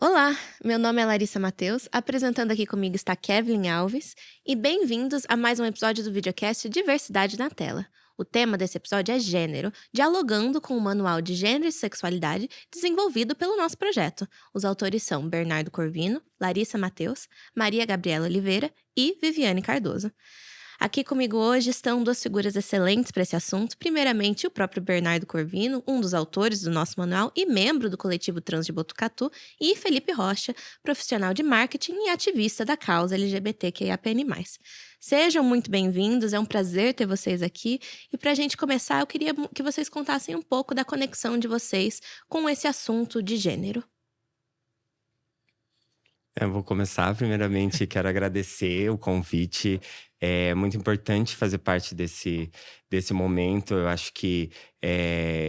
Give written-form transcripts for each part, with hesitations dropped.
Olá, meu nome é Larissa Mateus, apresentando aqui comigo está Kevin Alves, e bem-vindos a mais um episódio do videocast Diversidade na Tela. O tema desse episódio é gênero, dialogando com o Manual de Gênero e Sexualidade desenvolvido pelo nosso projeto. Os autores são Bernardo Corvino, Larissa Mateus, Maria Gabriela Oliveira e Viviane Cardoso. Aqui comigo hoje estão duas figuras excelentes para esse assunto. Primeiramente, o próprio Bernardo Corvino, um dos autores do nosso manual e membro do coletivo Trans de Botucatu, e Felipe Rocha, profissional de marketing e ativista da causa LGBTQIAPN+. Sejam muito bem-vindos, é um prazer ter vocês aqui. E para a gente começar, eu queria que vocês contassem um pouco da conexão de vocês com esse assunto de gênero. Eu vou começar. Primeiramente, quero agradecer o convite. É muito importante fazer parte desse momento. Eu acho que,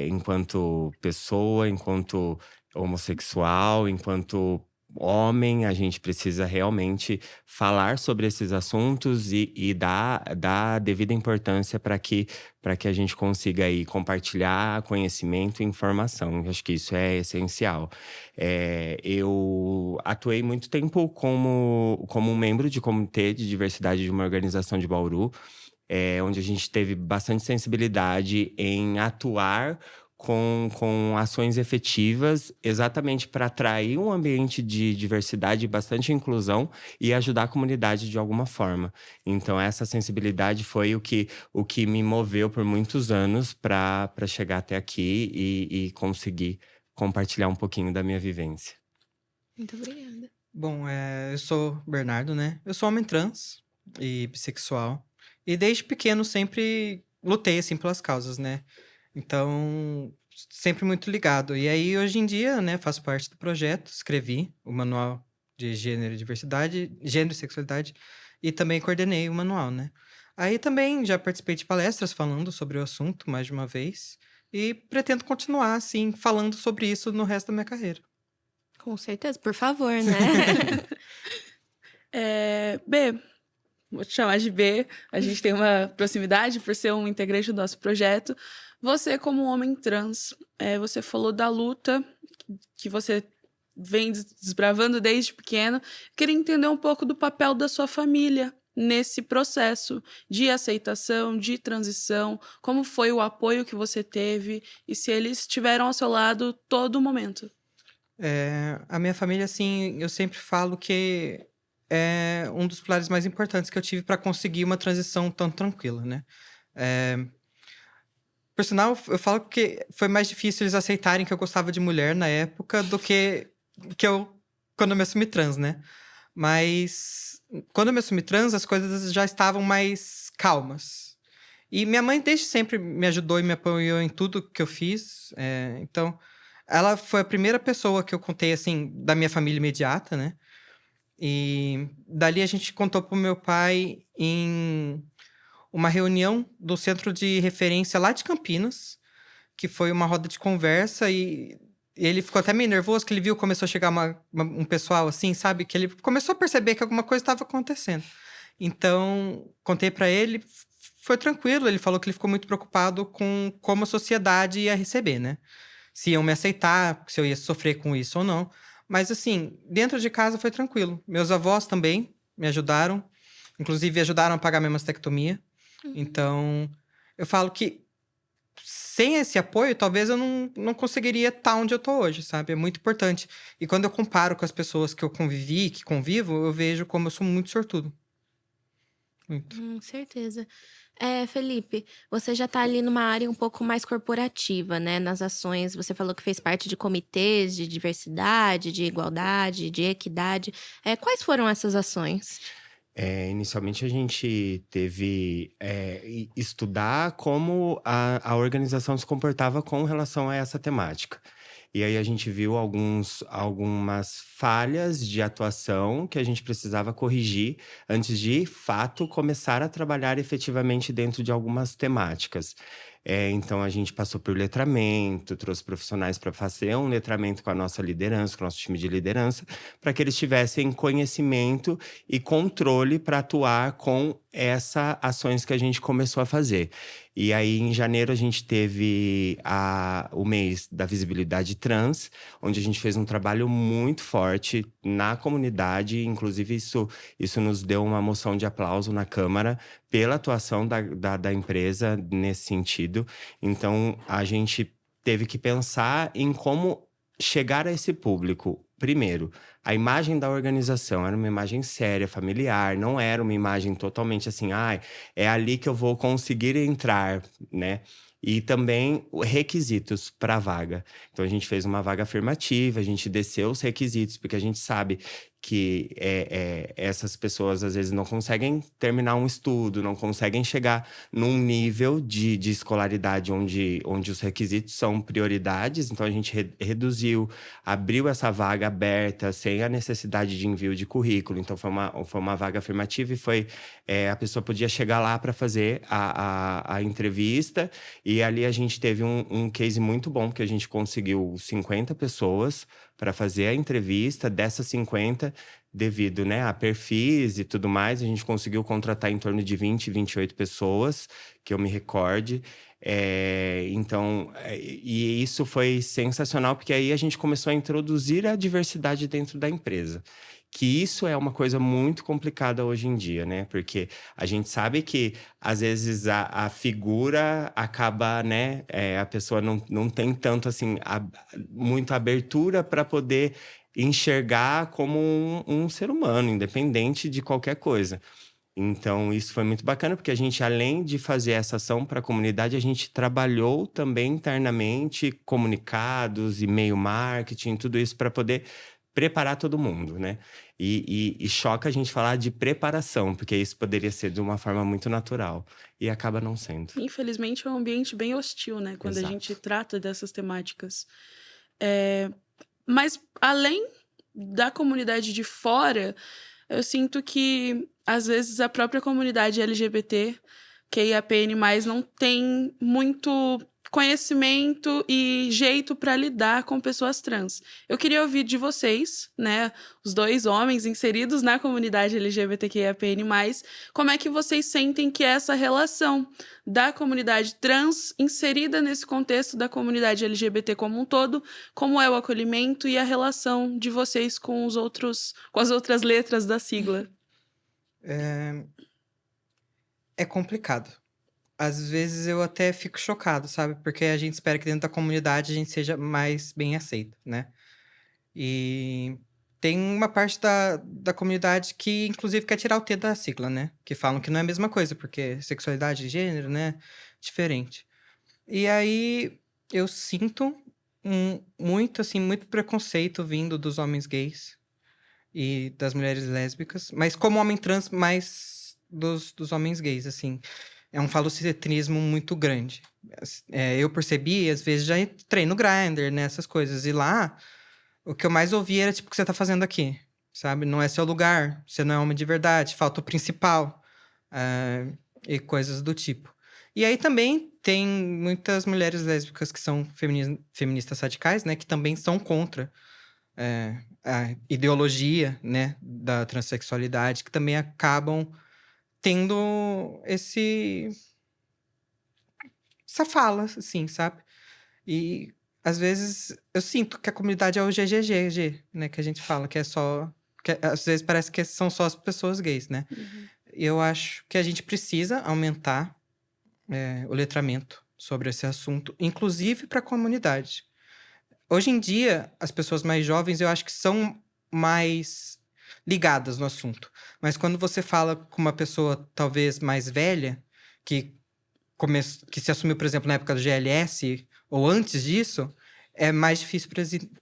enquanto pessoa, enquanto homossexual, enquanto homem, a gente precisa realmente falar sobre esses assuntos e dar a devida importância para que a gente consiga aí compartilhar conhecimento e informação. Eu acho que isso é essencial. Eu atuei muito tempo como um membro de comitê de diversidade de uma organização de Bauru, onde a gente teve bastante sensibilidade em atuar com ações efetivas, exatamente para atrair um ambiente de diversidade e bastante inclusão e ajudar a comunidade de alguma forma. Então, essa sensibilidade foi o que me moveu por muitos anos para chegar até aqui e conseguir compartilhar um pouquinho da minha vivência. Muito obrigada. Bom, eu sou Bernardo, né? Eu sou homem trans e bissexual. E desde pequeno sempre lutei, assim, pelas causas, né? Então, sempre muito ligado. E aí, hoje em dia, né, faço parte do projeto, escrevi o Manual de Gênero e Diversidade, Gênero e Sexualidade, e também coordenei o manual, né? Aí também já participei de palestras falando sobre o assunto mais de uma vez. E pretendo continuar, assim, falando sobre isso no resto da minha carreira. Com certeza, por favor, né? B, vou te chamar de B, a gente tem uma proximidade por ser um integrante do nosso projeto. Você, como um homem trans, você falou da luta que você vem desbravando desde pequeno. Queria entender um pouco do papel da sua família nesse processo de aceitação, de transição, como foi o apoio que você teve e se eles estiveram ao seu lado todo momento. A minha família, assim, eu sempre falo que é um dos pilares mais importantes que eu tive para conseguir uma transição tão tranquila, né? Por sinal, eu falo que foi mais difícil eles aceitarem que eu gostava de mulher na época do que quando eu me assumi trans, né? Mas quando eu me assumi trans, as coisas já estavam mais calmas. E minha mãe desde sempre me ajudou e me apoiou em tudo que eu fiz. Então, ela foi a primeira pessoa que eu contei, assim, da minha família imediata, né? E dali a gente contou pro meu pai em uma reunião do centro de referência lá de Campinas, que foi uma roda de conversa e ele ficou até meio nervoso, que ele viu que começou a chegar um pessoal assim, sabe? Que ele começou a perceber que alguma coisa estava acontecendo. Então, contei pra ele, foi tranquilo. Ele falou que ele ficou muito preocupado com como a sociedade ia receber, né? Se iam me aceitar, se eu ia sofrer com isso ou não. Mas, assim, dentro de casa foi tranquilo. Meus avós também me ajudaram. Inclusive, ajudaram a pagar minha mastectomia. Então, eu falo que sem esse apoio, talvez eu não conseguiria estar onde eu tô hoje, sabe? É muito importante. E quando eu comparo com as pessoas que eu convivi, que convivo, eu vejo como eu sou muito sortudo. Muito. Certeza. Felipe, você já está ali numa área um pouco mais corporativa, né? Nas ações, você falou que fez parte de comitês de diversidade, de igualdade, de equidade. Quais foram essas ações? Inicialmente a gente teve estudar como a organização se comportava com relação a essa temática. E aí a gente viu algumas falhas de atuação que a gente precisava corrigir antes de fato começar a trabalhar efetivamente dentro de algumas temáticas. Então a gente passou por letramento, trouxe profissionais para fazer um letramento com a nossa liderança, com o nosso time de liderança, para que eles tivessem conhecimento e controle para atuar com essas ações que a gente começou a fazer. E aí, em janeiro, a gente teve o mês da visibilidade trans, onde a gente fez um trabalho muito forte na comunidade. Inclusive, isso nos deu uma moção de aplauso na Câmara pela atuação da empresa nesse sentido. Então, a gente teve que pensar em como chegar a esse público. Primeiro, a imagem da organização era uma imagem séria, familiar, não era uma imagem totalmente assim, é ali que eu vou conseguir entrar, né? E também requisitos para a vaga. Então, a gente fez uma vaga afirmativa, a gente desceu os requisitos, porque a gente sabe que essas pessoas, às vezes, não conseguem terminar um estudo, não conseguem chegar num nível de escolaridade onde os requisitos são prioridades. Então, a gente reduziu, abriu essa vaga aberta, sem a necessidade de envio de currículo. Então, foi uma vaga afirmativa e a pessoa podia chegar lá para fazer a entrevista. E ali a gente teve um case muito bom, porque a gente conseguiu 50 pessoas para fazer a entrevista. Dessas 50, devido, né, a perfis e tudo mais, a gente conseguiu contratar em torno de 20, 28 pessoas, que eu me recorde. Então, e isso foi sensacional, porque aí a gente começou a introduzir a diversidade dentro da empresa. Que isso é uma coisa muito complicada hoje em dia, né? Porque a gente sabe que, às vezes, a figura acaba, né? A pessoa não tem tanto, assim, muita abertura para poder enxergar como um ser humano, independente de qualquer coisa. Então, isso foi muito bacana, porque a gente, além de fazer essa ação para a comunidade, a gente trabalhou também internamente, comunicados, e-mail marketing, tudo isso para poder preparar todo mundo, né? E choca a gente falar de preparação, porque isso poderia ser de uma forma muito natural, e acaba não sendo. Infelizmente, é um ambiente bem hostil, né? Quando Exato. a gente trata dessas temáticas. Mas, além da comunidade de fora, eu sinto que, às vezes, a própria comunidade LGBT, QIAPN+, não tem muito conhecimento e jeito para lidar com pessoas trans. Eu queria ouvir de vocês, né, os dois homens inseridos na comunidade LGBTQIAPN+, como é que vocês sentem que é essa relação da comunidade trans inserida nesse contexto da comunidade LGBT como um todo, como é o acolhimento e a relação de vocês com as outras letras da sigla? É complicado. Às vezes eu até fico chocado, sabe? Porque a gente espera que dentro da comunidade a gente seja mais bem aceito, né? E tem uma parte da comunidade que, inclusive, quer tirar o T da sigla, né? Que falam que não é a mesma coisa, porque sexualidade e gênero, né? Diferente. E aí eu sinto muito preconceito vindo dos homens gays e das mulheres lésbicas, mas como homem trans, mais dos homens gays, assim. É um falocentrismo muito grande. Eu percebi, às vezes, já entrei no Grindr, né? Essas coisas. E lá, o que eu mais ouvi era, tipo, o que você tá fazendo aqui? Sabe? Não é seu lugar. Você não é homem de verdade. Falta o principal. E coisas do tipo. E aí também tem muitas mulheres lésbicas que são feministas radicais, né? Que também são contra a ideologia, né? Da transexualidade. Que também acabam tendo essa fala, assim, sabe? E, às vezes, eu sinto que a comunidade é o GGG, né? Que a gente fala, que é só... Que, às vezes, parece que são só as pessoas gays, né? Uhum. E eu acho que a gente precisa aumentar o letramento sobre esse assunto, inclusive para a comunidade. Hoje em dia, as pessoas mais jovens, eu acho que são mais ligadas no assunto. Mas quando você fala com uma pessoa talvez mais velha, que se assumiu, por exemplo, na época do GLS, ou antes disso, é mais difícil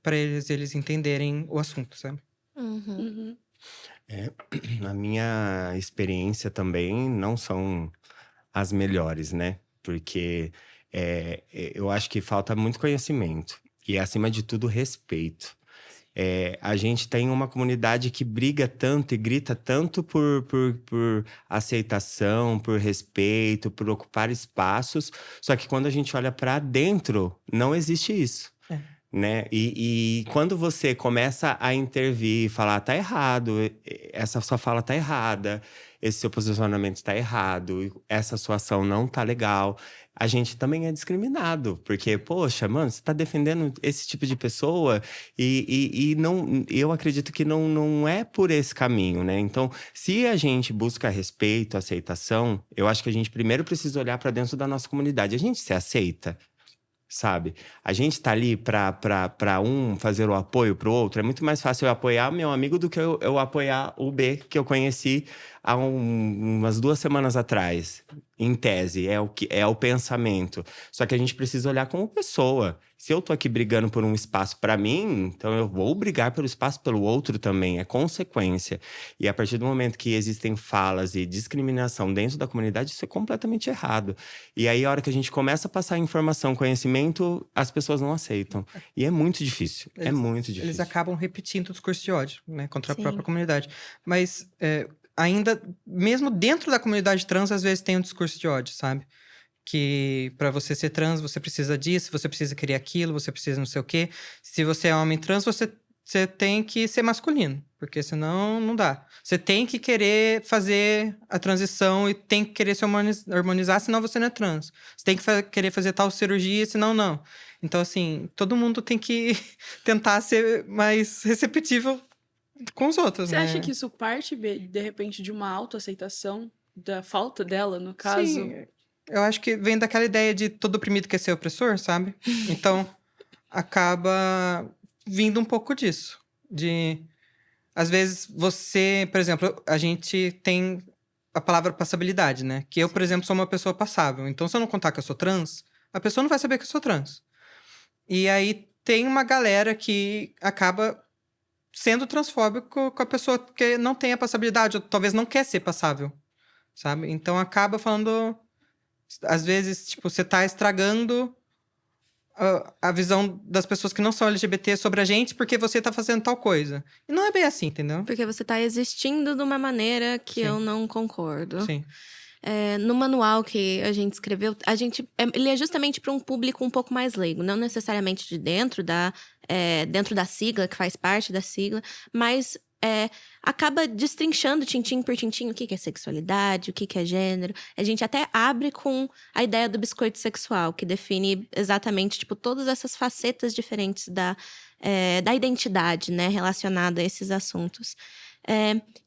para eles entenderem o assunto, sabe? Uhum. A minha experiência também não são as melhores, né? Porque eu acho que falta muito conhecimento. E, acima de tudo, respeito. A gente tem uma comunidade que briga tanto e grita tanto por aceitação, por respeito, por ocupar espaços. Só que quando a gente olha para dentro, não existe isso. né? E quando você começa a intervir, falar, tá errado, essa sua fala tá errada, esse seu posicionamento tá errado, essa sua ação não tá legal, a gente também é discriminado. Porque, poxa, mano, você tá defendendo esse tipo de pessoa e não, eu acredito que não é por esse caminho, né? Então, se a gente busca respeito, aceitação, eu acho que a gente primeiro precisa olhar para dentro da nossa comunidade. A gente se aceita? Sabe? A gente tá ali pra um fazer o apoio pro outro. É muito mais fácil eu apoiar meu amigo do que eu apoiar o B, que eu conheci há umas 2 semanas atrás. Em tese, é o pensamento. Só que a gente precisa olhar como pessoa. Se eu tô aqui brigando por um espaço pra mim, então eu vou brigar pelo espaço pelo outro também. É consequência. E a partir do momento que existem falas e discriminação dentro da comunidade, isso é completamente errado. E aí, a hora que a gente começa a passar informação, conhecimento, as pessoas não aceitam. E é muito difícil. É muito difícil. Eles acabam repetindo o discurso de ódio, né? Contra a Sim. própria comunidade. Mas ainda, mesmo dentro da comunidade trans, às vezes tem um discurso de ódio, sabe? Que pra você ser trans, você precisa disso, você precisa querer aquilo, você precisa não sei o quê. Se você é homem trans, você tem que ser masculino, porque senão não dá. Você tem que querer fazer a transição e tem que querer se harmonizar, senão você não é trans. Você tem que querer fazer tal cirurgia, senão não. Então, assim, todo mundo tem que tentar ser mais receptível com os outros, Você né? acha que isso parte, de repente, de uma autoaceitação? Da falta dela, no caso? Sim, eu acho que vem daquela ideia de todo oprimido quer ser opressor, sabe? Então, acaba vindo um pouco disso. Às vezes, você... Por exemplo, a gente tem a palavra passabilidade, né? Que eu, por exemplo, sou uma pessoa passável. Então, se eu não contar que eu sou trans, a pessoa não vai saber que eu sou trans. E aí, tem uma galera que acaba sendo transfóbico com a pessoa que não tem a passabilidade, ou talvez não quer ser passável, sabe? Então, acaba falando... Às vezes, tipo, você tá estragando a visão das pessoas que não são LGBT sobre a gente porque você tá fazendo tal coisa. E não é bem assim, entendeu? Porque você tá existindo de uma maneira que Sim. eu não concordo. Sim. No manual que a gente escreveu, ele é justamente para um público um pouco mais leigo. Não necessariamente de dentro da sigla, que faz parte da sigla, mas acaba destrinchando tintim por tintim o que é sexualidade, o que é gênero. A gente até abre com a ideia do biscoito sexual, que define exatamente, tipo, todas essas facetas diferentes da identidade, né, relacionada a esses assuntos.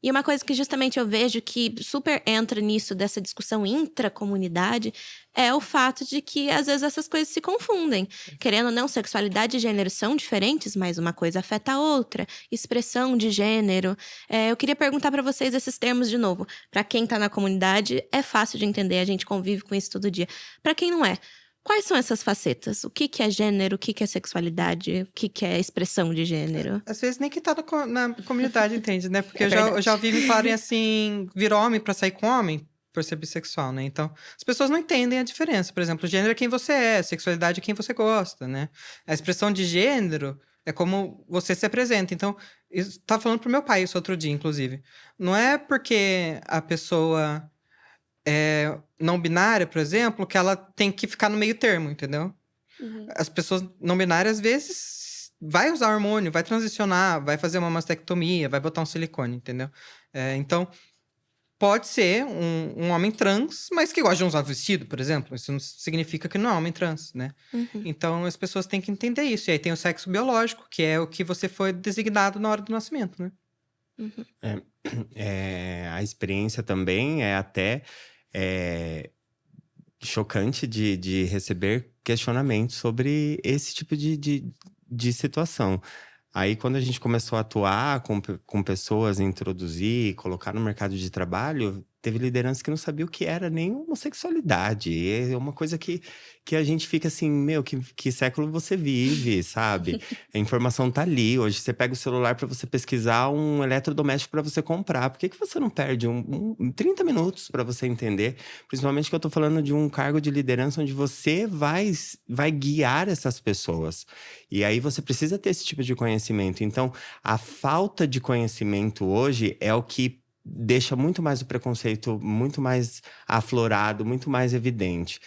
E uma coisa que justamente eu vejo que super entra nisso, dessa discussão intracomunidade, é o fato de que, às vezes, essas coisas se confundem. Querendo ou não, sexualidade e gênero são diferentes, mas uma coisa afeta a outra. Expressão de gênero. Eu queria perguntar pra vocês esses termos de novo. Pra quem tá na comunidade, é fácil de entender, a gente convive com isso todo dia. Pra quem não é, quais são essas facetas? O que é gênero? O que é sexualidade? O que é expressão de gênero? Às vezes nem quem tá na comunidade entende, né? Porque É eu já ouvi me falarem assim, vir homem pra sair com homem, por ser bissexual, né? Então, as pessoas não entendem a diferença. Por exemplo, gênero é quem você é, sexualidade é quem você gosta, né? A expressão de gênero é como você se apresenta. Então, eu tava falando pro meu pai isso outro dia, inclusive. Não é porque a pessoa não binária, por exemplo, que ela tem que ficar no meio termo, entendeu? Uhum. As pessoas não binárias, às vezes, vai usar hormônio, vai transicionar, vai fazer uma mastectomia, vai botar um silicone, entendeu? Então, pode ser um homem trans, mas que gosta de usar vestido, por exemplo. Isso não significa que não é homem trans, né? Uhum. Então, as pessoas têm que entender isso. E aí tem o sexo biológico, que é o que você foi designado na hora do nascimento, né? Uhum. A experiência também é até chocante de receber questionamentos sobre esse tipo de situação. Aí, quando a gente começou a atuar com pessoas, introduzir, colocar no mercado de trabalho, teve liderança que não sabia o que era nem homossexualidade. É uma coisa que a gente fica assim, meu, que século você vive, sabe? A informação tá ali. Hoje você pega o celular para você pesquisar um eletrodoméstico para você comprar. Por que você não perde 30 minutos para você entender? Principalmente que eu tô falando de um cargo de liderança onde você vai guiar essas pessoas. E aí você precisa ter esse tipo de conhecimento. Então, a falta de conhecimento hoje é o que deixa muito mais o preconceito muito mais aflorado, muito mais evidente.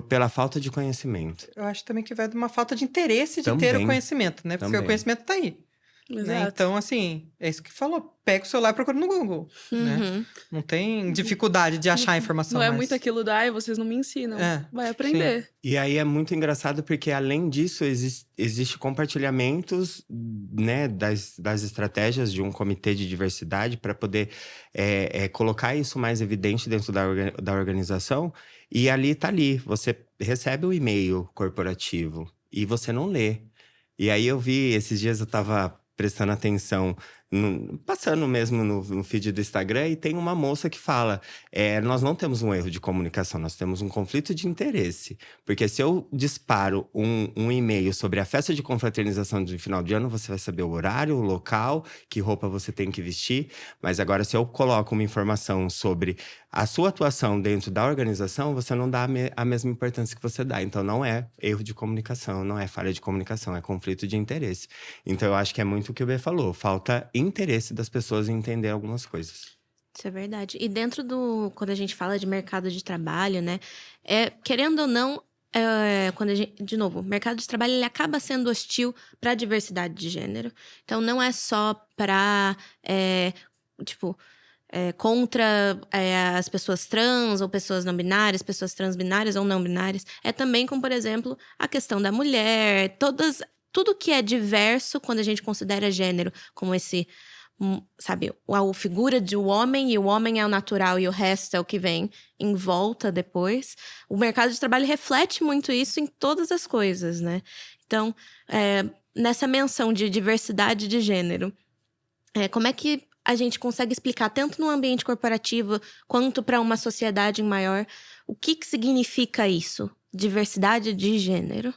pela falta de conhecimento. Eu acho também que vai de uma falta de interesse de ter o Também. conhecimento, né? Porque Também. o conhecimento tá aí. Né? Exato. Então, assim, é isso que falou. Pega o celular e procura no Google, né? Uhum. Não tem dificuldade de achar a informação Não é mais. muito aquilo da, ai, vocês não me ensinam. É, Vai aprender. E aí é muito engraçado porque, além disso, existe compartilhamentos, né, das estratégias de um comitê de diversidade para poder colocar isso mais evidente dentro da organização. E ali tá ali, você recebe o e-mail corporativo e você não lê. E aí eu vi, esses dias eu tava prestando atenção, passando mesmo no feed do Instagram, e tem uma moça que fala: nós não temos um erro de comunicação, nós temos um conflito de interesse. Porque se eu disparo um e-mail sobre a festa de confraternização de final de ano, você vai saber o horário, o local, que roupa você tem que vestir. Mas agora, se eu coloco uma informação sobre a sua atuação dentro da organização, você não dá a mesma importância que você dá. Então, não é erro de comunicação, não é falha de comunicação, é conflito de interesse. Então, eu acho que é muito o que o B falou. Falta interesse das pessoas em entender algumas coisas. Isso é verdade. E dentro quando a gente fala de mercado de trabalho, né? Querendo ou não, quando a gente, de novo, o mercado de trabalho ele acaba sendo hostil para a diversidade de gênero. Então, não é só para, contra as pessoas trans ou pessoas não binárias, pessoas transbinárias ou não binárias. É também como, por exemplo, a questão da mulher, tudo que é diverso quando a gente considera gênero como esse, sabe, a figura de o homem, e o homem é o natural e o resto é o que vem em volta depois. O mercado de trabalho reflete muito isso em todas as coisas, né? Então, nessa menção de diversidade de gênero, como é que a gente consegue explicar, tanto no ambiente corporativo quanto para uma sociedade maior, o que significa isso? Diversidade de gênero?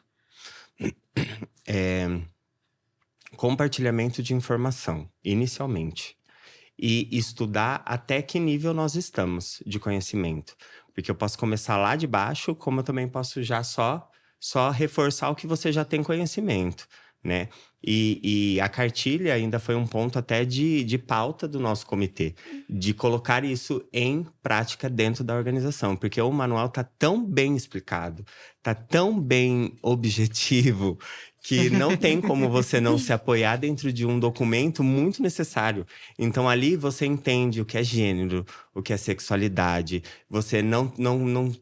Compartilhamento de informação, inicialmente. E estudar até que nível nós estamos de conhecimento. Porque eu posso começar lá de baixo, como eu também posso já só reforçar o que você já tem conhecimento, né? E a cartilha ainda foi um ponto até de pauta do nosso comitê, de colocar isso em prática dentro da organização, porque o manual tá tão bem explicado, tá tão bem objetivo, que não tem como você não se apoiar dentro de um documento muito necessário. Então, ali você entende o que é gênero, o que é sexualidade. Você não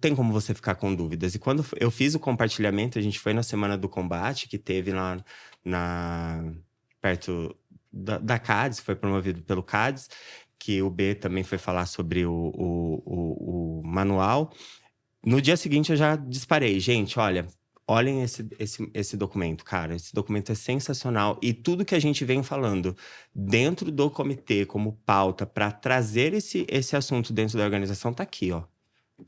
tem como você ficar com dúvidas. E quando eu fiz o compartilhamento, a gente foi na Semana do Combate, que teve lá perto da CADES, foi promovido pelo CADES, que o B também foi falar sobre o manual. No dia seguinte, eu já disparei. Gente, olhem esse documento, cara. Esse documento é sensacional. E tudo que a gente vem falando dentro do comitê como pauta para trazer esse assunto dentro da organização tá aqui, ó.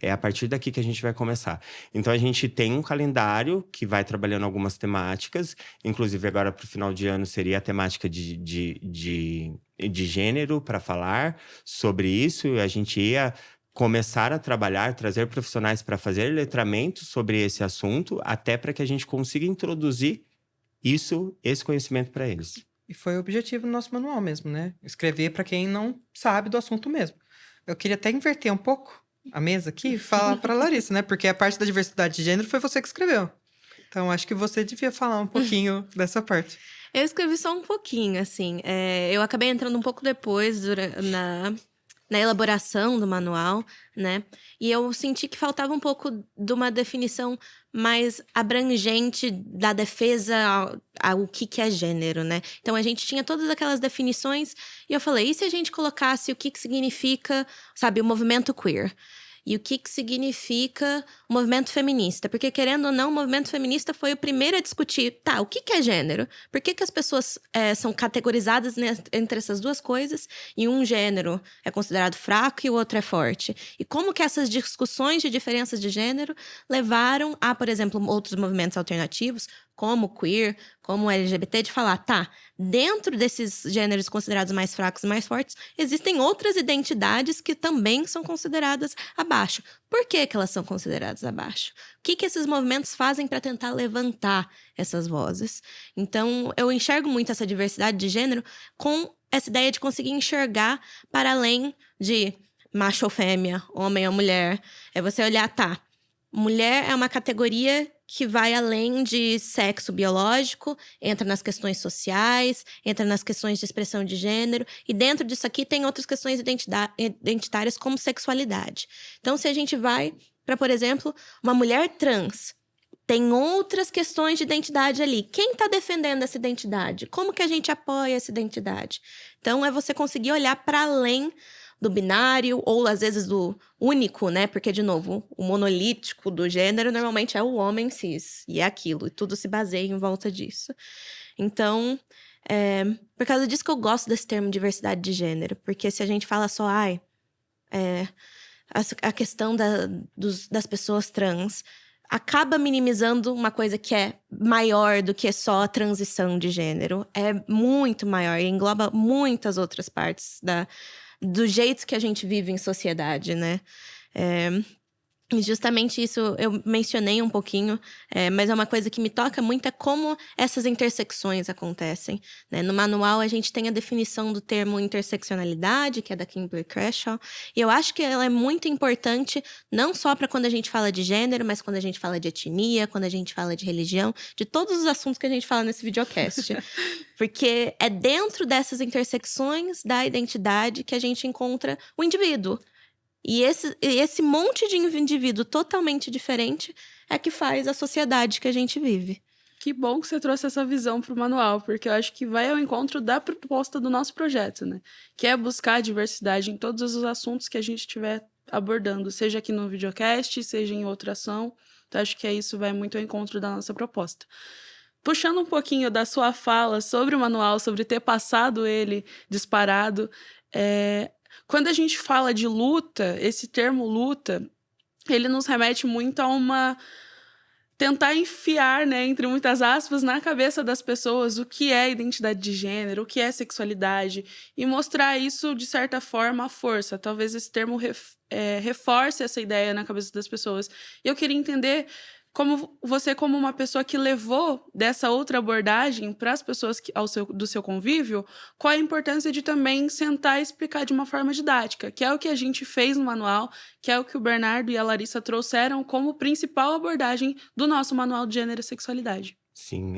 É a partir daqui que a gente vai começar. Então, a gente tem um calendário que vai trabalhando algumas temáticas. Inclusive, agora para o final de ano seria a temática de gênero para falar sobre isso. A gente ia começar a trabalhar, trazer profissionais para fazer letramento sobre esse assunto, até para que a gente consiga introduzir esse conhecimento para eles. E foi o objetivo do nosso manual mesmo, né? Escrever para quem não sabe do assunto mesmo. Eu queria até inverter um pouco a mesa aqui e falar para Larissa, né? Porque a parte da diversidade de gênero foi você que escreveu. Então, acho que você devia falar um pouquinho dessa parte. Eu escrevi só um pouquinho, assim. Eu acabei entrando um pouco depois na elaboração do manual, né? E eu senti que faltava um pouco de uma definição mais abrangente da defesa ao que é gênero, né? Então, a gente tinha todas aquelas definições e eu falei, e se a gente colocasse o que significa, sabe, o movimento queer? E o que significa o movimento feminista? Porque, querendo ou não, o movimento feminista foi o primeiro a discutir, o que é gênero? Por que as pessoas são categorizadas entre essas duas coisas e um gênero é considerado fraco e o outro é forte? E como que essas discussões de diferenças de gênero levaram a, por exemplo, outros movimentos alternativos, como queer, como LGBT, de falar, dentro desses gêneros considerados mais fracos e mais fortes, existem outras identidades que também são consideradas abaixo. Por que elas são consideradas abaixo? O que esses movimentos fazem para tentar levantar essas vozes? Então, eu enxergo muito essa diversidade de gênero com essa ideia de conseguir enxergar para além de macho ou fêmea, homem ou mulher. É você olhar, mulher é uma categoria que vai além de sexo biológico, entra nas questões sociais, entra nas questões de expressão de gênero, e dentro disso aqui tem outras questões identitárias como sexualidade. Então, se a gente vai para, por exemplo, uma mulher trans, tem outras questões de identidade ali. Quem está defendendo essa identidade? Como que a gente apoia essa identidade? Então, é você conseguir olhar para além do binário, ou às vezes do único, né? Porque, de novo, o monolítico do gênero normalmente é o homem cis. E é aquilo, e tudo se baseia em volta disso. Então, por causa disso que eu gosto desse termo diversidade de gênero. Porque se a gente fala só, a questão das pessoas trans acaba minimizando uma coisa que é maior do que só a transição de gênero. É muito maior e engloba muitas outras partes do jeito que a gente vive em sociedade, né? E justamente isso eu mencionei um pouquinho, mas é uma coisa que me toca muito, é como essas intersecções acontecem, né? No manual a gente tem a definição do termo interseccionalidade, que é da Kimberly Crenshaw, e eu acho que ela é muito importante, não só para quando a gente fala de gênero, mas quando a gente fala de etnia, quando a gente fala de religião, de todos os assuntos que a gente fala nesse videocast. Porque é dentro dessas intersecções da identidade que a gente encontra o indivíduo. E esse monte de indivíduo totalmente diferente é que faz a sociedade que a gente vive. Que bom que você trouxe essa visão para o manual, porque eu acho que vai ao encontro da proposta do nosso projeto, né? Que é buscar a diversidade em todos os assuntos que a gente estiver abordando, seja aqui no videocast, seja em outra ação. Então, acho que isso vai muito ao encontro da nossa proposta. Puxando um pouquinho da sua fala sobre o manual, sobre ter passado ele disparado, quando a gente fala de luta, esse termo luta, ele nos remete muito a tentar enfiar, né, entre muitas aspas, na cabeça das pessoas o que é identidade de gênero, o que é sexualidade, e mostrar isso, de certa forma, à força. Talvez esse termo reforce essa ideia na cabeça das pessoas. E eu queria entender como você, como uma pessoa que levou dessa outra abordagem para as pessoas do seu convívio, qual a importância de também sentar e explicar de uma forma didática, que é o que a gente fez no manual, que é o que o Bernardo e a Larissa trouxeram como principal abordagem do nosso manual de gênero e sexualidade. Sim,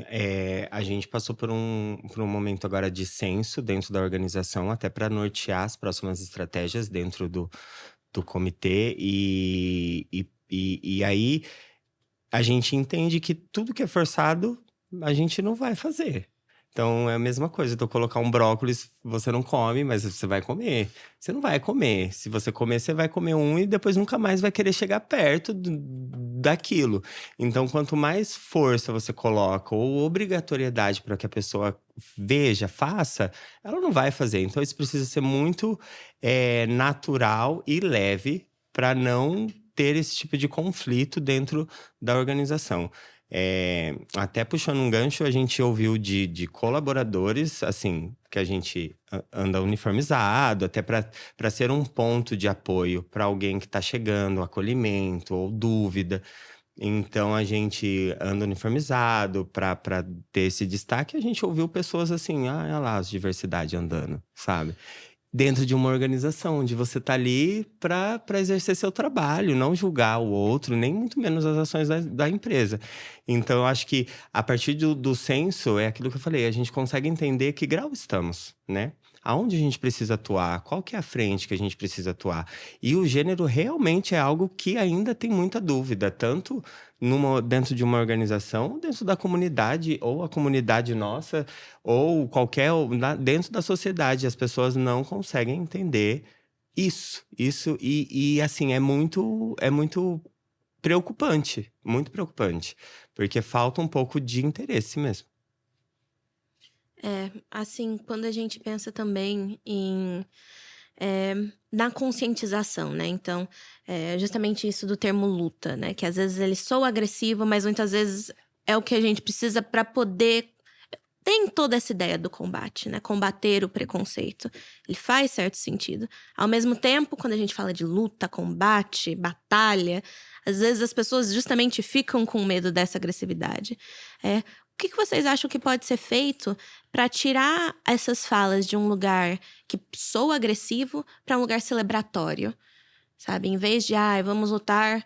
a gente passou por um momento agora de censo dentro da organização, até para nortear as próximas estratégias dentro do comitê, e aí a gente entende que tudo que é forçado, a gente não vai fazer. Então, é a mesma coisa. Então, colocar um brócolis, você não come, mas você vai comer. Você não vai comer. Se você comer, você vai comer um e depois nunca mais vai querer chegar perto daquilo. Então, quanto mais força você coloca ou obrigatoriedade para que a pessoa veja, faça, ela não vai fazer. Então, isso precisa ser muito natural e leve para não ter esse tipo de conflito dentro da organização. Até puxando um gancho, a gente ouviu de colaboradores, assim, que a gente anda uniformizado, até para ser um ponto de apoio para alguém que está chegando, acolhimento ou dúvida. Então, a gente anda uniformizado para ter esse destaque. A gente ouviu pessoas assim, olha lá, as diversidade andando, sabe? Dentro de uma organização, onde você está ali para exercer seu trabalho, não julgar o outro, nem muito menos as ações da empresa. Então, eu acho que a partir do censo, é aquilo que eu falei, a gente consegue entender que grau estamos, né? Aonde a gente precisa atuar, qual que é a frente que a gente precisa atuar. E o gênero realmente é algo que ainda tem muita dúvida, tanto dentro de uma organização, dentro da comunidade, ou a comunidade nossa, ou dentro da sociedade. As pessoas não conseguem entender isso. E assim, é muito preocupante, porque falta um pouco de interesse mesmo. Assim, quando a gente pensa também na conscientização, né? Então, justamente isso do termo luta, né? Que às vezes ele soa agressivo, mas muitas vezes é o que a gente precisa para poder... Tem toda essa ideia do combate, né? Combater o preconceito. Ele faz certo sentido. Ao mesmo tempo, quando a gente fala de luta, combate, batalha, às vezes as pessoas justamente ficam com medo dessa agressividade. O que vocês acham que pode ser feito para tirar essas falas de um lugar que soa agressivo para um lugar celebratório? Sabe? Em vez de, vamos lutar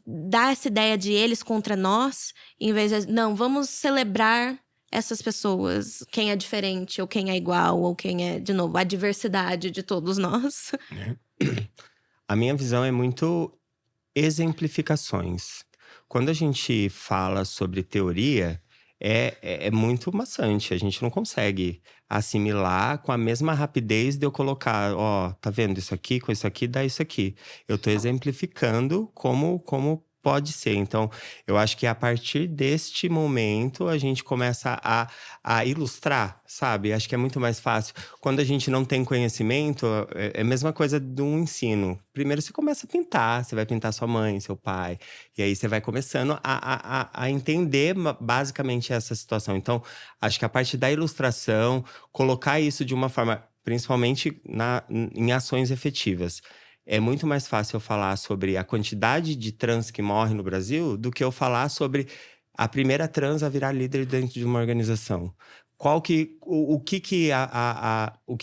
dar essa ideia de eles contra nós, em vez de, não, vamos celebrar essas pessoas, quem é diferente, ou quem é igual, ou quem é, de novo, a diversidade de todos nós. A minha visão é muito exemplificações. Quando a gente fala sobre teoria, é muito maçante. A gente não consegue assimilar com a mesma rapidez de eu colocar, ó, tá vendo isso aqui, com isso aqui, dá isso aqui. Eu tô exemplificando como pode ser. Então, eu acho que a partir deste momento a gente começa a ilustrar, sabe? Acho que é muito mais fácil. Quando a gente não tem conhecimento, é a mesma coisa de um ensino. Primeiro você começa a pintar, você vai pintar sua mãe, seu pai. E aí você vai começando a entender basicamente essa situação. Então, acho que a parte da ilustração, colocar isso de uma forma, principalmente em ações efetivas. É muito mais fácil eu falar sobre a quantidade de trans que morre no Brasil do que eu falar sobre a primeira trans a virar líder dentro de uma organização. O que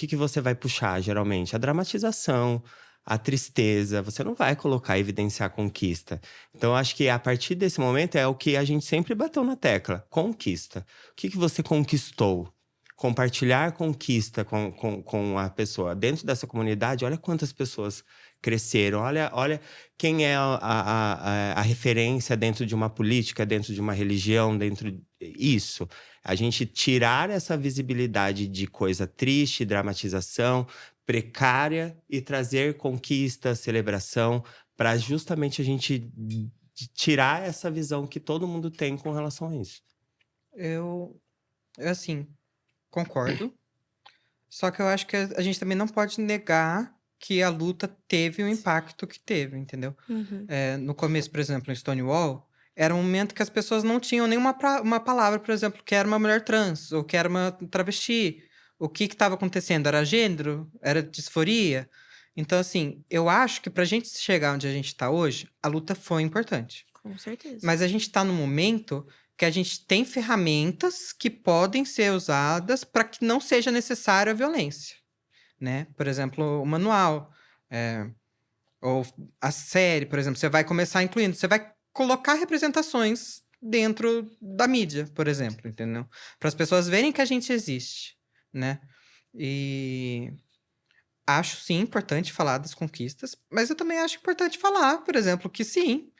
que você vai puxar, geralmente? A dramatização, a tristeza. Você não vai colocar, evidenciar a conquista. Então, eu acho que a partir desse momento é o que a gente sempre bateu na tecla. Conquista. O que que você conquistou? Compartilhar conquista com a pessoa. Dentro dessa comunidade, olha quantas pessoas cresceram. Olha quem é a referência dentro de uma política, dentro de uma religião, isso. A gente tirar essa visibilidade de coisa triste, dramatização, precária e trazer conquista, celebração, para justamente a gente tirar essa visão que todo mundo tem com relação a isso. Eu, assim, concordo. Só que eu acho que a gente também não pode negar que a luta teve o impacto que teve, entendeu? Uhum. No começo, por exemplo, em Stonewall, era um momento que as pessoas não tinham nenhuma uma palavra, por exemplo, que era uma mulher trans, ou que era uma travesti. O que estava acontecendo? Era gênero? Era disforia? Então, assim, eu acho que pra gente chegar onde a gente tá hoje, a luta foi importante. Com certeza. Mas a gente tá num momento que a gente tem ferramentas que podem ser usadas para que não seja necessária a violência, né? Por exemplo, o manual, ou a série, por exemplo, você vai começar incluindo, você vai colocar representações dentro da mídia, por exemplo, entendeu? Para as pessoas verem que a gente existe, né? E acho sim importante falar das conquistas, mas eu também acho importante falar, por exemplo, que sim,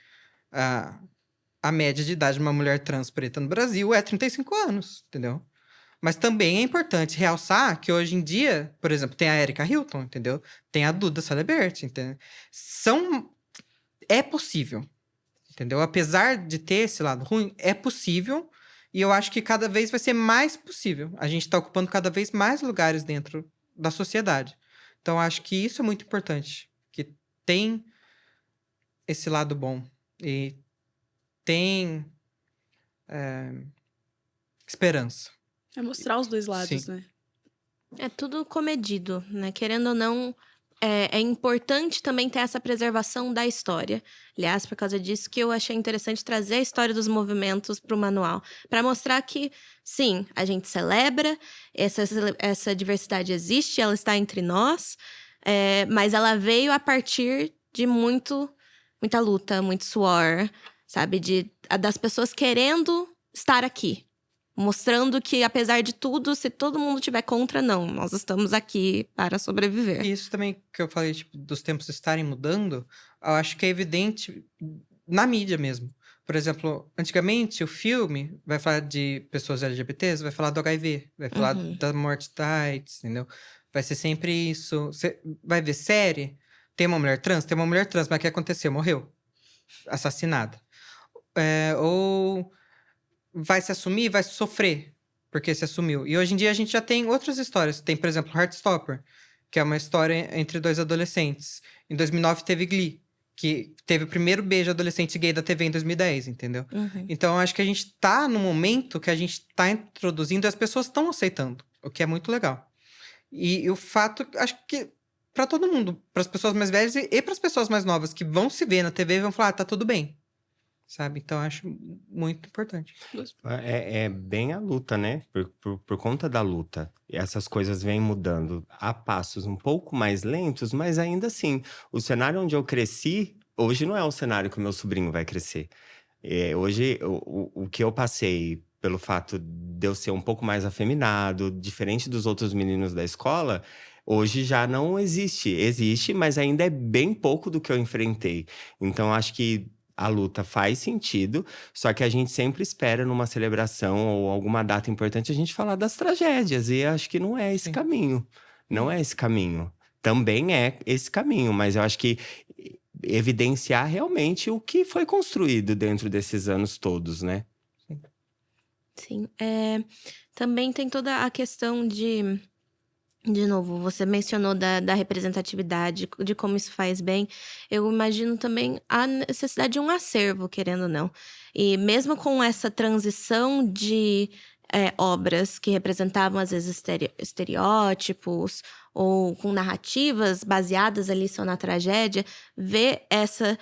a média de idade de uma mulher trans preta no Brasil é 35 anos, entendeu? Mas também é importante realçar que hoje em dia, por exemplo, tem a Erika Hilton, entendeu? Tem a Duda Salibert, entendeu? É possível, entendeu? Apesar de ter esse lado ruim, é possível. E eu acho que cada vez vai ser mais possível. A gente está ocupando cada vez mais lugares dentro da sociedade. Então, eu acho que isso é muito importante. Que tem esse lado bom. E tem esperança. É mostrar os dois lados, Sim. né? É tudo comedido, né? Querendo ou não, é importante também ter essa preservação da história. Aliás, por causa disso que eu achei interessante trazer a história dos movimentos para o manual. Para mostrar que, sim, a gente celebra, essa diversidade existe, ela está entre nós, mas ela veio a partir de muita luta, muito suor, sabe? Das pessoas querendo estar aqui. Mostrando que, apesar de tudo, se todo mundo tiver contra, não. Nós estamos aqui para sobreviver. E isso também que eu falei, tipo, dos tempos estarem mudando, eu acho que é evidente na mídia mesmo. Por exemplo, antigamente o filme vai falar de pessoas LGBTs, vai falar do HIV, vai falar da morte da AIDS, entendeu? Vai ser sempre isso. Você vai ver série, tem uma mulher trans, mas o que aconteceu? Morreu. Assassinada. Ou vai se assumir, vai sofrer, porque se assumiu. E hoje em dia a gente já tem outras histórias. Tem, por exemplo, Heartstopper, que é uma história entre dois adolescentes. Em 2009 teve Glee, que teve o primeiro beijo adolescente gay da TV em 2010, entendeu? Então, eu acho que a gente tá no momento que a gente tá introduzindo e as pessoas estão aceitando, o que é muito legal. E o fato, acho que para todo mundo, para as pessoas mais velhas e para as pessoas mais novas que vão se ver na TV e vão falar, tá tudo bem. Sabe? Então, acho muito importante. É bem a luta, né? Por conta da luta. Essas coisas vêm mudando a passos um pouco mais lentos, mas ainda assim, o cenário onde eu cresci, hoje não é o cenário que o meu sobrinho vai crescer. Hoje, o que eu passei pelo fato de eu ser um pouco mais afeminado, diferente dos outros meninos da escola, hoje já não existe. Existe, mas ainda é bem pouco do que eu enfrentei. Então, acho que a luta faz sentido, só que a gente sempre espera numa celebração ou alguma data importante a gente falar das tragédias. E acho que não é esse Sim. caminho. Não é esse caminho. Também é esse caminho, mas eu acho que evidenciar realmente o que foi construído dentro desses anos todos, né? Sim. Também tem toda a questão de novo, você mencionou da representatividade, de como isso faz bem. Eu imagino também a necessidade de um acervo, querendo ou não. E mesmo com essa transição de obras que representavam, às vezes, estereótipos ou com narrativas baseadas ali só na tragédia, ver essa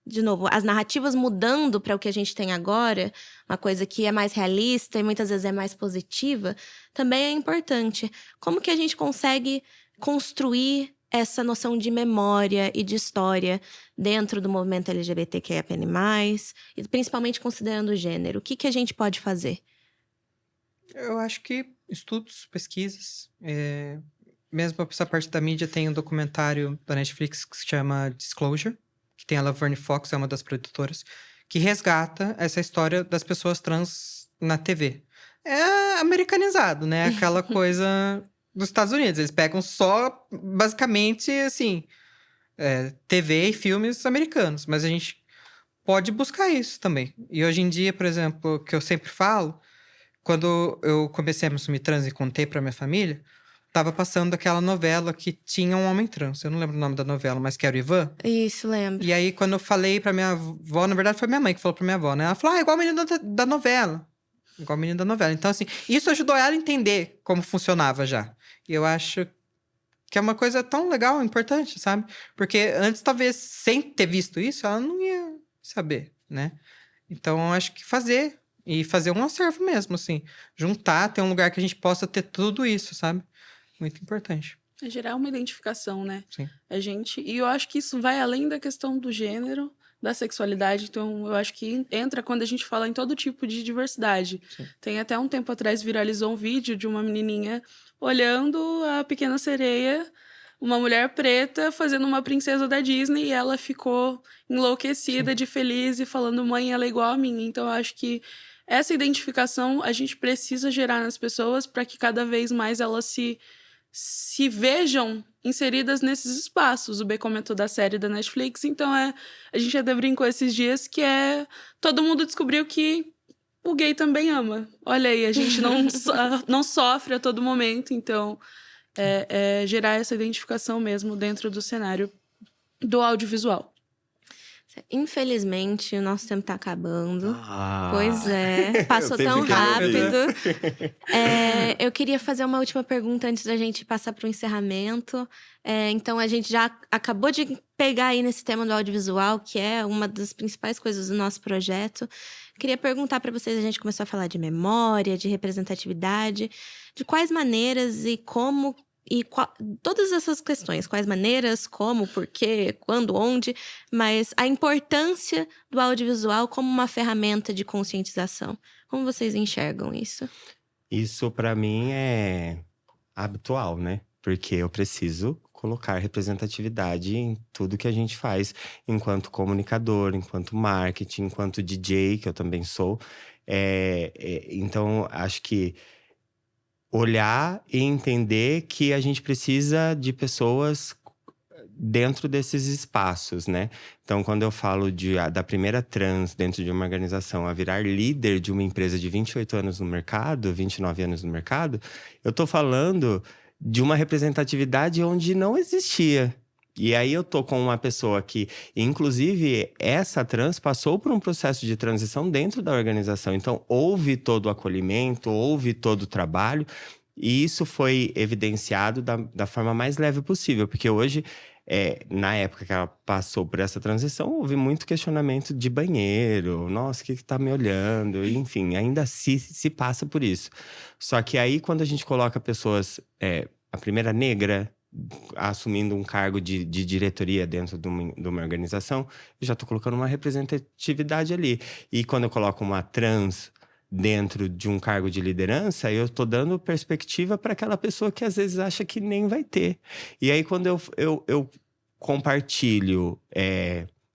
de novo, as narrativas mudando para o que a gente tem agora, uma coisa que é mais realista e muitas vezes é mais positiva, também é importante. Como que a gente consegue construir essa noção de memória e de história dentro do movimento LGBTQIA+, e principalmente considerando o gênero? O que a gente pode fazer? Eu acho que estudos, pesquisas, mesmo essa parte da mídia, tem um documentário da Netflix que se chama Disclosure, que tem a Laverne Fox, é uma das produtoras, que resgata essa história das pessoas trans na TV. É americanizado, né? Aquela coisa dos Estados Unidos. Eles pegam só, basicamente, assim, TV e filmes americanos. Mas a gente pode buscar isso também. E hoje em dia, por exemplo, que eu sempre falo, quando eu comecei a me assumir trans e contei pra minha família, tava passando aquela novela que tinha um homem trans. Eu não lembro o nome da novela, mas que era o Ivan. Isso, lembro. E aí, quando eu falei pra minha avó, na verdade foi minha mãe que falou pra minha avó, né? Ela falou, igual o menino da novela. Igual o menino da novela. Então, assim, isso ajudou ela a entender como funcionava já. E eu acho que é uma coisa tão legal, importante, sabe? Porque antes, talvez, sem ter visto isso, ela não ia saber, né? Então, eu acho que fazer. E fazer um acervo mesmo, assim. Juntar, ter um lugar que a gente possa ter tudo isso, sabe? Muito importante. É gerar uma identificação, né? Sim. E eu acho que isso vai além da questão do gênero, da sexualidade. Então, eu acho que entra quando a gente fala em todo tipo de diversidade. Sim. Tem até um tempo atrás viralizou um vídeo de uma menininha olhando a Pequena Sereia, uma mulher preta fazendo uma princesa da Disney, e ela ficou enlouquecida de feliz e falando, mãe, ela é igual a mim. Então, eu acho que essa identificação a gente precisa gerar nas pessoas para que cada vez mais elas se vejam inseridas nesses espaços. O B comentou da série da Netflix, então a gente até brincou esses dias que todo mundo descobriu que o gay também ama. Olha aí, a gente não sofre a todo momento, então gerar essa identificação mesmo dentro do cenário do audiovisual. Infelizmente, o nosso tempo tá acabando. Ah, Pois é, passou eu tão pensei que era rápido. Eu queria fazer uma última pergunta antes da gente passar para o encerramento. Então, a gente já acabou de pegar aí nesse tema do audiovisual, que é uma das principais coisas do nosso projeto. Queria perguntar para vocês, a gente começou a falar de memória, de representatividade, de quais maneiras e como... todas essas questões, quais maneiras, como, por quê, quando, onde, mas a importância do audiovisual como uma ferramenta de conscientização. Como vocês enxergam isso? Isso para mim é habitual, né? Porque eu preciso colocar representatividade em tudo que a gente faz, enquanto comunicador, enquanto marketing, enquanto DJ, que eu também sou. Então, acho que olhar e entender que a gente precisa de pessoas dentro desses espaços, né? Então, quando eu falo da primeira trans dentro de uma organização a virar líder de uma empresa de 28 anos no mercado, 29 anos no mercado, eu tô falando de uma representatividade onde não existia. E aí eu tô com uma pessoa que, inclusive, essa trans passou por um processo de transição dentro da organização. Então, houve todo o acolhimento, houve todo o trabalho. E isso foi evidenciado da forma mais leve possível. Porque hoje, na época que ela passou por essa transição, houve muito questionamento de banheiro. Nossa, o que tá me olhando? Enfim, ainda se passa por isso. Só que aí, quando a gente coloca pessoas... a primeira negra assumindo um cargo de diretoria dentro de uma organização, eu já estou colocando uma representatividade ali. E quando eu coloco uma trans dentro de um cargo de liderança, eu estou dando perspectiva para aquela pessoa que às vezes acha que nem vai ter. E aí, quando eu compartilho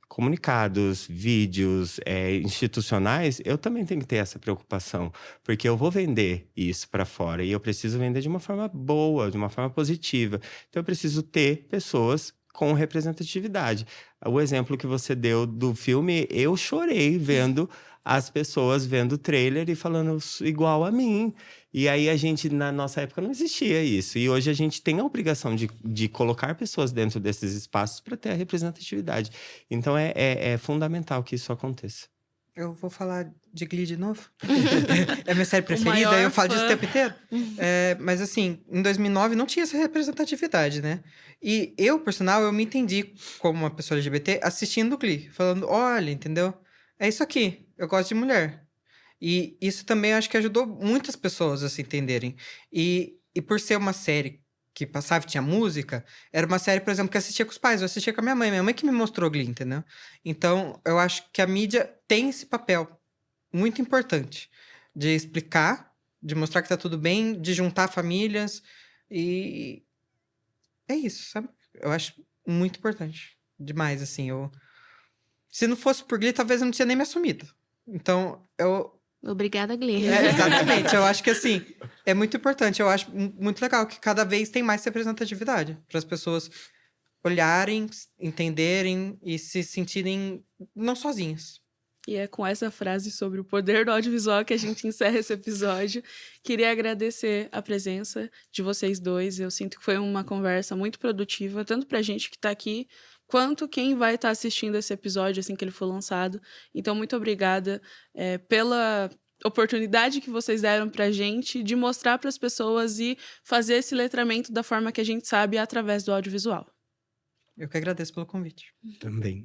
comunicados, vídeos institucionais, eu também tenho que ter essa preocupação, porque eu vou vender isso para fora e eu preciso vender de uma forma boa, de uma forma positiva. Então, eu preciso ter pessoas com representatividade. O exemplo que você deu do filme, eu chorei vendo as pessoas vendo o trailer e falando igual a mim. E aí, na nossa época, não existia isso. E hoje a gente tem a obrigação de colocar pessoas dentro desses espaços para ter a representatividade. Então, é fundamental que isso aconteça. Eu vou falar de Glee de novo. É minha série preferida, maior eu falo disso o fã. tempo inteiro. Mas assim, em 2009 não tinha essa representatividade, né? E eu, por sinal, eu me entendi como uma pessoa LGBT assistindo Glee. Falando, olha, entendeu? É isso aqui, eu gosto de mulher. E isso também acho que ajudou muitas pessoas a se entenderem. E por ser uma série que passava e tinha música, era uma série, por exemplo, que eu assistia com os pais, eu assistia com a minha mãe que me mostrou Glee, entendeu? Então, eu acho que a mídia tem esse papel muito importante de explicar, de mostrar que tá tudo bem, de juntar famílias, e é isso, sabe? Eu acho muito importante, demais, assim, se não fosse por Glee, talvez eu não tinha nem me assumido. Então, Obrigada, Glee. exatamente, eu acho que assim, é muito importante, eu acho muito legal que cada vez tem mais representatividade para as pessoas olharem, entenderem e se sentirem não sozinhas. E é com essa frase sobre o poder do audiovisual que a gente encerra esse episódio. Queria agradecer a presença de vocês dois. Eu sinto que foi uma conversa muito produtiva, tanto pra gente que tá aqui, quanto quem vai estar assistindo esse episódio assim que ele for lançado. Então, muito obrigada pela oportunidade que vocês deram pra gente de mostrar para as pessoas e fazer esse letramento da forma que a gente sabe através do audiovisual. Eu que agradeço pelo convite. Também.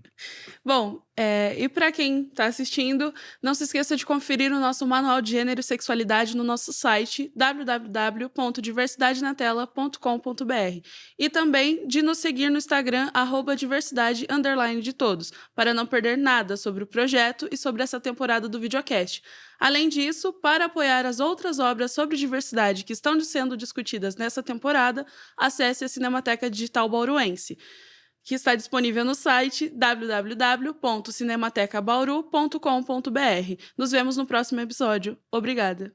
Bom, e para quem está assistindo, não se esqueça de conferir o nosso Manual de Gênero e Sexualidade no nosso site www.diversidadenatela.com.br e também de nos seguir no Instagram @diversidade_de-todos, para não perder nada sobre o projeto e sobre essa temporada do videocast. Além disso, para apoiar as outras obras sobre diversidade que estão sendo discutidas nessa temporada, acesse a Cinemateca Digital Bauruense, que está disponível no site www.cinematecabauru.com.br. Nos vemos no próximo episódio. Obrigada!